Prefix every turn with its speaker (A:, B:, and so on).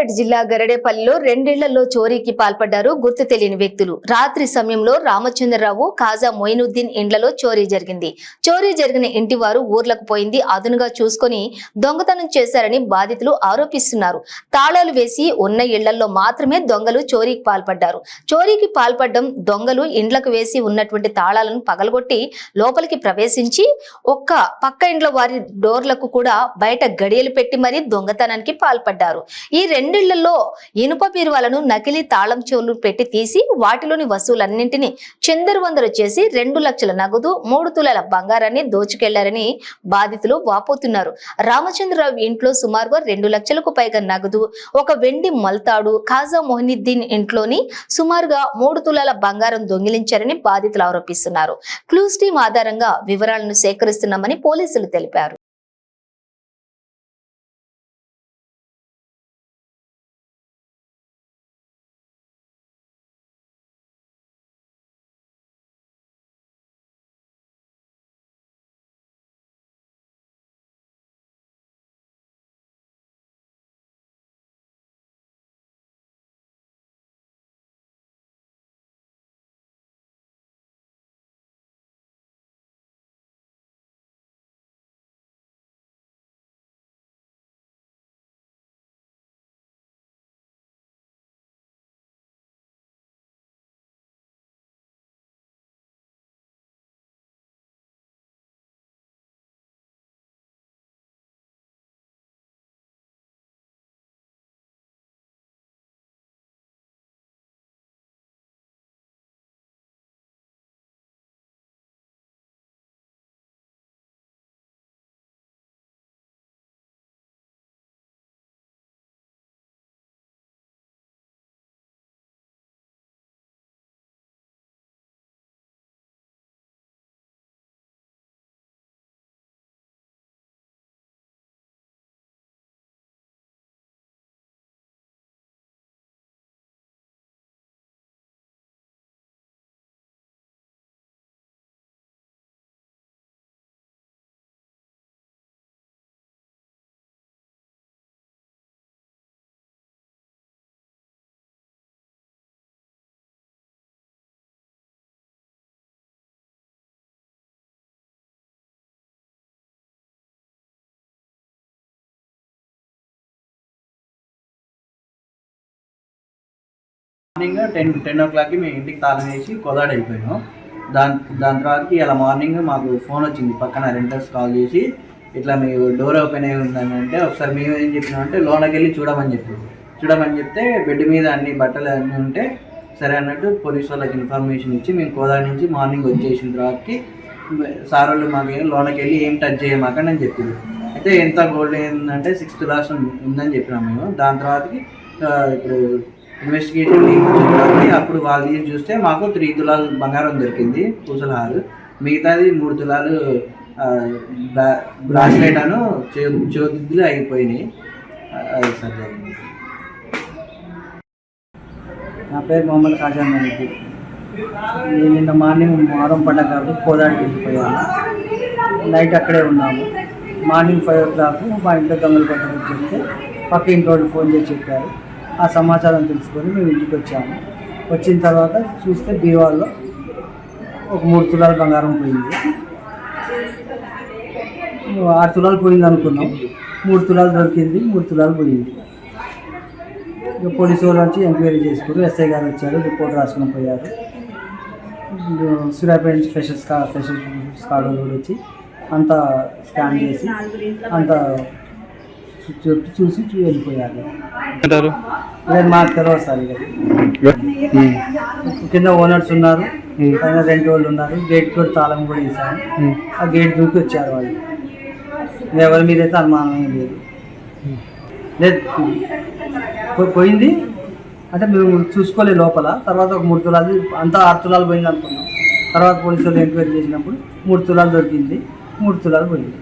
A: సూర్యాపేట జిల్లా గరడేపల్లిలో 2 ఇళ్లలో చోరీకి పాల్పడ్డారు గుర్తు తెలియని వ్యక్తులు. రాత్రి సమయంలో రామచంద్రరావు, కాజా మొయినుద్దీన్ ఇండ్లలో చోరీ జరిగింది. చోరీ జరిగిన ఇంటి వారు ఊర్లకు పోయింది అదునుగా చూసుకొని దొంగతనం చేశారని బాధితులు ఆరోపిస్తున్నారు. తాళాలు వేసి ఉన్న ఇళ్లలో మాత్రమే దొంగలు చోరీకి పాల్పడ్డారు. చోరీకి పాల్పడడం దొంగలు ఇండ్లకు వేసి ఉన్నటువంటి తాళాలను పగలగొట్టి లోపలికి ప్రవేశించి ఒక్క పక్క ఇండ్ల వారి డోర్లకు కూడా బయట గడియలు పెట్టి మరీ దొంగతనానికి పాల్పడ్డారు. ఈ 2 ఇళ్లలో ఇనుప బీరువాలను నకిలీ తాళం చెవులు పెట్టి తీసి వాటిలోని వస్తువులన్నింటినీ చిందరవందరు చేసి 2 లక్షల నగదు, 3 తులాల బంగారాన్ని దోచుకెళ్లారని బాధితులు వాపోతున్నారు. రామచంద్రరావు ఇంట్లో సుమారుగా 2 లక్షలకు పైగా నగదు, ఒక వెండి మల్తాడు, కాజా మొయినుద్దీన్ ఇంట్లోని సుమారుగా 3 తులాల బంగారం దొంగిలించారని బాధితులు ఆరోపిస్తున్నారు. క్లూస్ టీం ఆధారంగా వివరాలను సేకరిస్తున్నామని పోలీసులు తెలిపారు.
B: మార్నింగ్ 10 o'clockకి మేము ఇంటికి తాళం వేసి కోదాడ అయిపోయాము. దాని తర్వాతకి ఇలా మార్నింగ్ మాకు ఫోన్ వచ్చింది. పక్కన రెంటర్స్ కాల్ చేసి ఇట్లా మీ డోర్ ఓపెన్ అయి ఉందని అంటే ఒకసారి మేము ఏం చెప్పినామంటే లోనకి వెళ్ళి చూడమని చెప్తే బెడ్ మీద అన్ని బట్టలు అన్నీ ఉంటే సరే అన్నట్టు పోలీసు వాళ్ళకి ఇన్ఫర్మేషన్ ఇచ్చి మేము కోదాడ నుంచి మార్నింగ్ వచ్చేసిన తర్వాతకి సార్ వాళ్ళు మాకు లోనకి వెళ్ళి ఏం టచ్ చేయమాకండి అని చెప్పింది. అయితే ఎంత గోల్డ్ ఏంటంటే 6 tulas ఉందని చెప్పినాం మేము. దాని తర్వాతకి ఇప్పుడు ఇన్వెస్టిగేషన్ వచ్చింది. అప్పుడు వాళ్ళు చూస్తే మాకు 3 తులాలు బంగారం దొరికింది, పూసలహారు. మిగతాది 3 తులాలు బ్రాస్లెట్ అను చోదిద్దులు అయిపోయినాయి. అది సరే. నా పేరు మొహమ్మద్ ఖాజా మొయినుద్దీన్. నేను నిన్న మార్నింగ్ మొహరం పండగ కాబట్టి కోదాడికి వెళ్ళిపోయాను. నైట్ అక్కడే ఉన్నాము. మార్నింగ్ 5 o'clock మా ఇంట్లో దొంగలు పట్టడం చెప్తే పక్క ఇంటి వాళ్ళు ఫోన్ చేసి చెప్పారు. ఆ సమాచారం తెలుసుకొని మేము ఇంటికి వచ్చాము. వచ్చిన తర్వాత చూస్తే బీరువాలో ఒక 3 తులాల బంగారం పోయింది. 6 తులాలు పోయింది అనుకున్నాం. 3 తులాలు దొరికింది, 3 తులాలు పోయింది. ఇక పోలీసు వాళ్ళు వచ్చి ఎంక్వైరీ చేసుకుని ఎస్ఐ గారు వచ్చారు, రిపోర్ట్ రాసుకొని పోయారు. సూర్యాపేట నుంచి ఫ్రెషర్స్ కార్డు కూడా వచ్చి అంతా స్కాన్ చేసి అంతా చూసి వెళ్ళిపోయారు. మాకు తెలియదు సార్. కింద ఓనర్స్ ఉన్నారు, పైన రెంట్ వాళ్ళు ఉన్నారు. గేట్ కూడా తాళం కూడా వేసాము. ఆ గేట్ దూకి వచ్చారు వాళ్ళు. ఎవరి మీద అయితే అనుమానం ఏం లేదు. పోయింది అంటే మేము చూసుకోలేదు లోపల. తర్వాత ఒక 3 తులాలు అంతా 6 తులాలు పోయింది అనుకున్నాం. తర్వాత పోలీసు వాళ్ళు ఎంక్వైరీ చేసినప్పుడు 3 తులాలు దొరికింది, 3 తులాలు పోయింది.